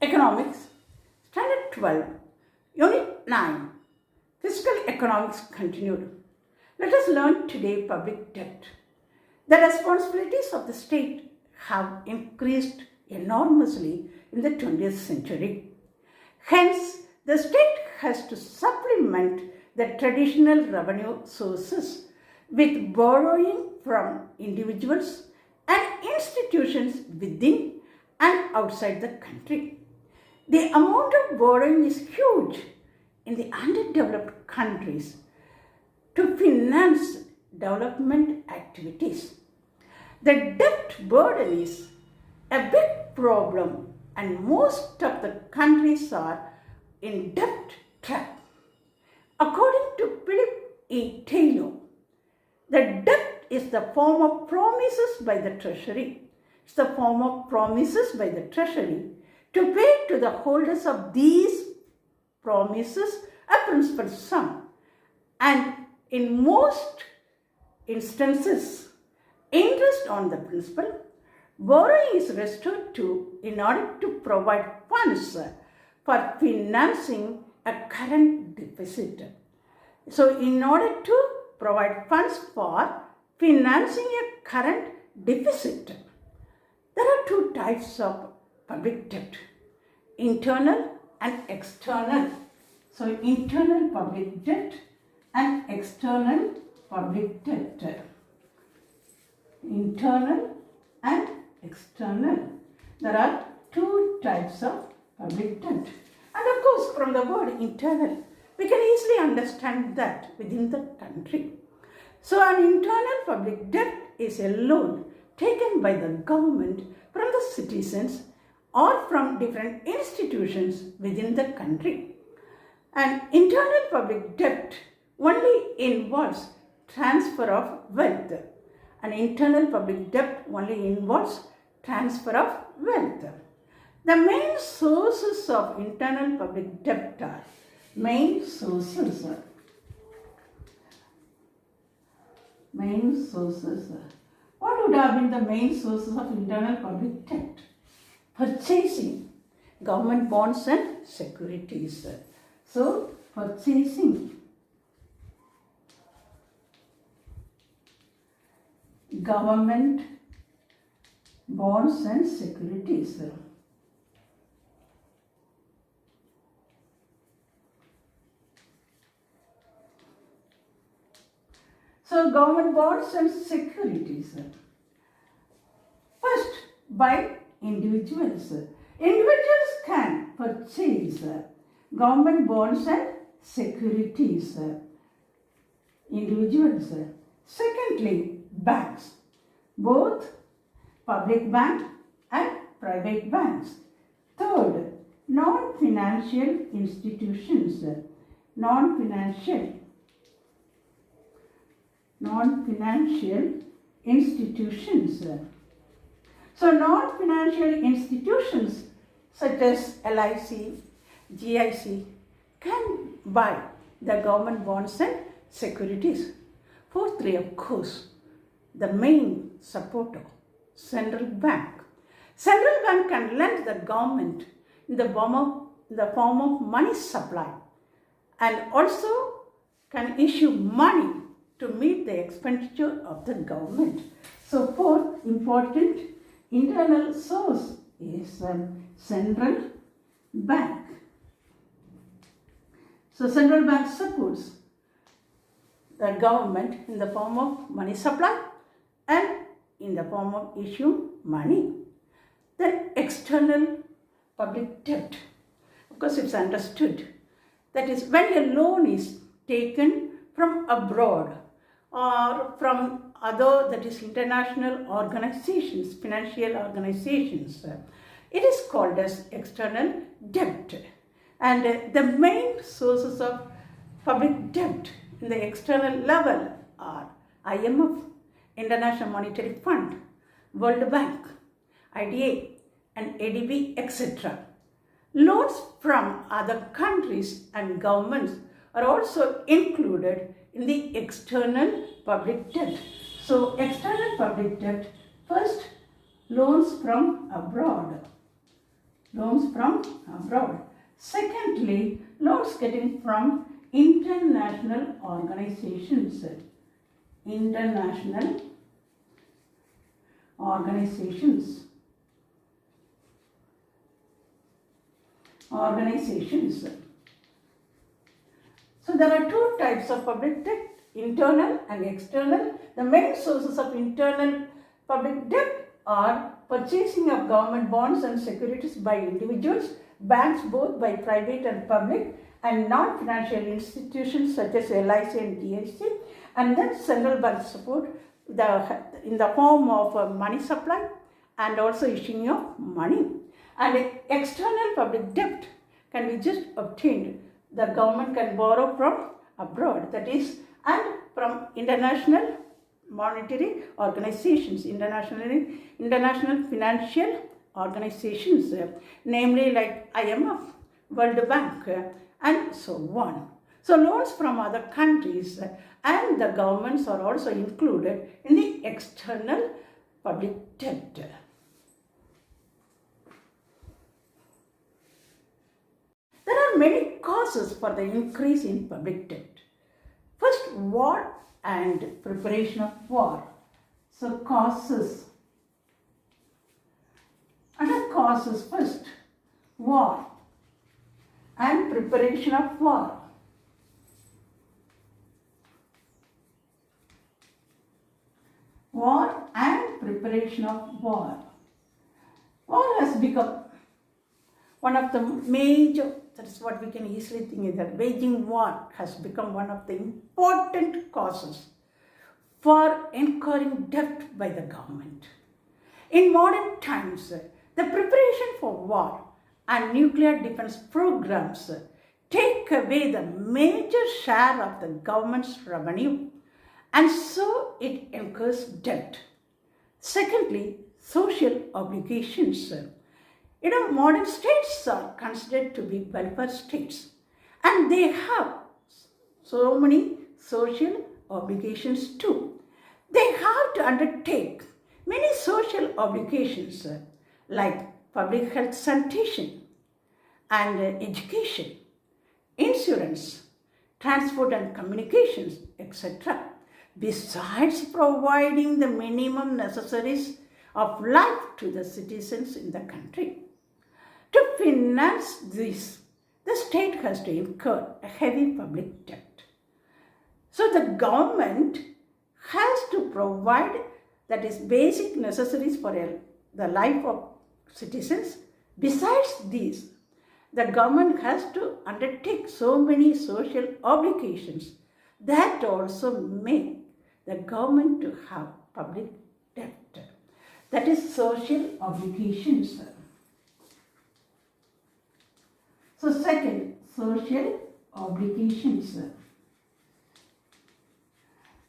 Economics, Standard 12, Unit 9, Fiscal Economics continued. Let us learn today public debt. The responsibilities of the state have increased enormously in the 20th century. Hence, the state has to supplement the traditional revenue sources with borrowing from individuals and institutions within and outside the country. The amount of borrowing is huge in the underdeveloped countries to finance development activities. The debt burden is a big problem and most of the countries are in debt trap. According to Philip E. Taylor, the debt is the form of promises by the Treasury. It's the form of promises by the Treasury to pay to the holders of these promises a principal sum, and in most instances, interest on the principal. Borrowing is restored to in order to provide funds for financing a current deficit. So, in order to provide funds for financing a current deficit, there are two types of public debt, internal and external. So, internal public debt and external public debt. Internal and external. There are two types of public debt. And of course, from the word internal, we can easily understand that within the country. So, an internal public debt is a loan taken by the government from the citizens or from different institutions within the country. And internal public debt only involves transfer of wealth. An internal public debt only involves transfer of wealth. The main sources of internal public debt are main sources. What would have been the main sources of internal public debt? Purchasing government bonds and securities. So, purchasing government bonds and securities. So, government bonds and securities. First, by individuals. Individuals can purchase government bonds and securities. Individuals. Secondly, banks, both public bank and private banks. Third, non-financial institutions. Non-financial institutions. So, non-financial institutions such as LIC, GIC can buy the government bonds and securities. Fourthly, of course, the main supporter, central bank. Central bank can lend the government in the form of money supply and also can issue money to meet the expenditure of the government. So, fourth important internal source is central bank. So, central bank supports the government in the form of money supply and in the form of issue money. Then external public debt. Of course, it's understood. That is when a loan is taken from abroad or from other, that is international organizations, financial organizations. It is called as external debt. And the main sources of public debt in the external level are IMF, International Monetary Fund, World Bank, IDA and ADB, etc. Loans from other countries and governments are also included in the external public debt. So, external public debt, first, loans from abroad. Loans from abroad. Secondly, loans getting from international organizations. International organizations. So there are two types of public debt, internal and external. The main sources of internal public debt are purchasing of government bonds and securities by individuals, banks both by private and public, and non-financial institutions such as LIC and DIC, and then central bank support in the form of money supply and also issuing of money. And external public debt can be just obtained. The government can borrow from abroad, that is, and from international monetary organizations, international financial organizations, namely like IMF, World Bank, and so on. So loans from other countries and the governments are also included in the external public debt. There are many causes for the increase in public debt. First, war and preparation of war. So causes. Under causes, first, war and preparation of war. War and preparation of war. War has become one of the major, that is what we can easily think is that waging war has become one of the important causes for incurring debt by the government. In modern times, the preparation for war and nuclear defense programs take away the major share of the government's revenue, and so it incurs debt. Secondly, social obligations. Modern states are considered to be welfare states, and they have so many social obligations too. They have to undertake many social obligations like public health sanitation and education, insurance, transport and communications, etc. Besides providing the minimum necessaries of life to the citizens in the country. To finance this, the state has to incur a heavy public debt. So the government has to provide, that is, basic necessaries for the life of citizens. Besides these, the government has to undertake so many social obligations that also make the government to have public debt. That is social obligations. So second, social obligations.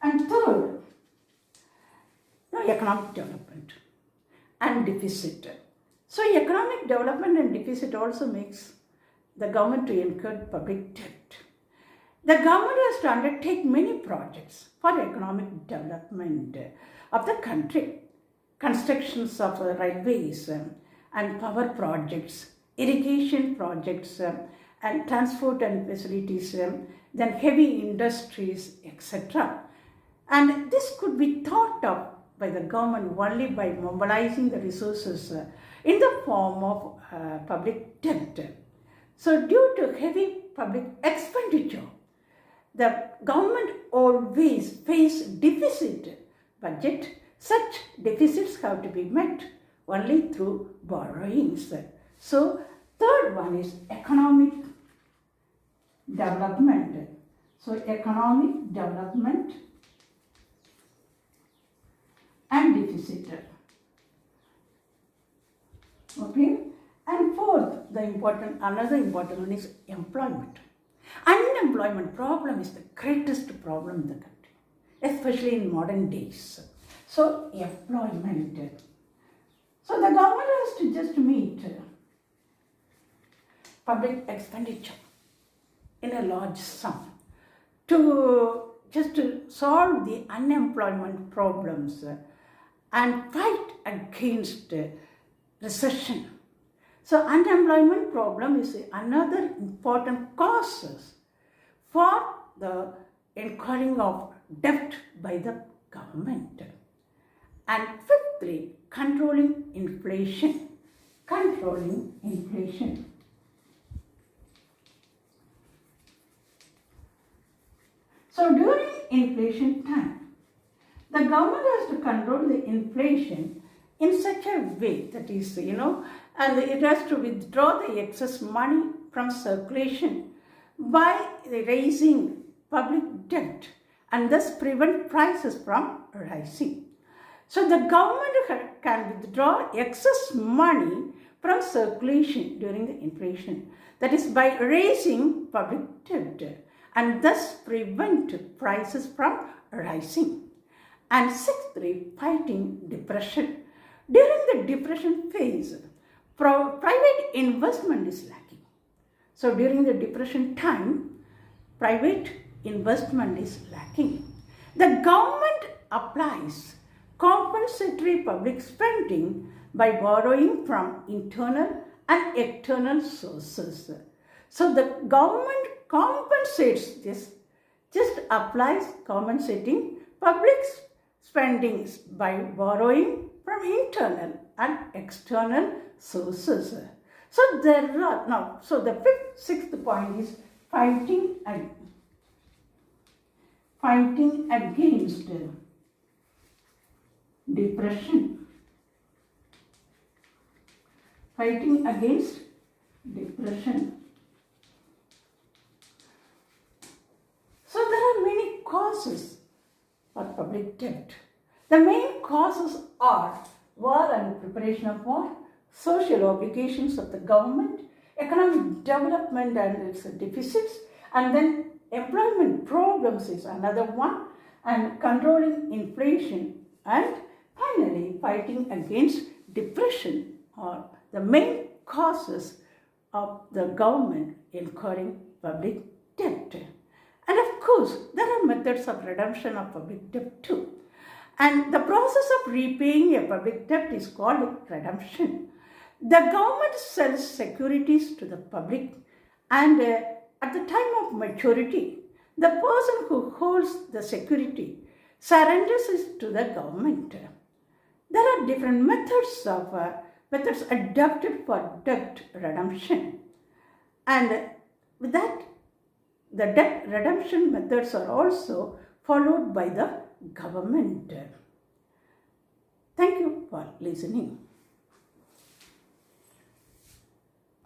And third, economic development and deficit. So economic development and deficit also makes the government to incur public debt. The government has to undertake many projects for economic development of the country. Constructions of railways and power projects, irrigation projects, and transport and facilities, then heavy industries, etc. And this could be thought of by the government only by mobilizing the resources in the form of public debt. So due to heavy public expenditure, the government always face deficit budget. Such deficits have to be met only through borrowings. So third one is economic development. So economic development and deficit. Okay. And fourth, another important one is employment. Unemployment problem is the greatest problem in the country, especially in modern days. So employment. So the government has to just meet public expenditure in a large sum to solve the unemployment problems and fight against recession. So unemployment problem is another important causes for the incurring of debt by the government. And fifthly, controlling inflation. Controlling inflation. So during inflation time, the government has to control the inflation in such a way that is, and it has to withdraw the excess money from circulation by raising public debt and thus prevent prices from rising. So the government can withdraw excess money from circulation during the inflation, that is by raising public debt and thus prevent prices from rising. And sixthly, fighting depression. During the depression phase, private investment is lacking. So during the depression time, private investment is lacking. The government applies compensatory public spending by borrowing from internal and external sources. So the government compensates this, just applies compensating public spendings by borrowing from internal and external sources. So there are now. So the sixth point is fighting against depression. Fighting against depression. So there are many causes for public debt. The main causes are war and preparation of war, social obligations of the government, economic development and its deficits, and then employment problems is another one, and controlling inflation, and finally fighting against depression are the main causes of the government incurring public debt. And of course, there are methods of redemption of public debt too. And the process of repaying a public debt is called redemption. The government sells securities to the public, and at the time of maturity, the person who holds the security surrenders it to the government. There are different methods adopted for debt redemption, and with that, the debt redemption methods are also followed by the government. Thank you for listening.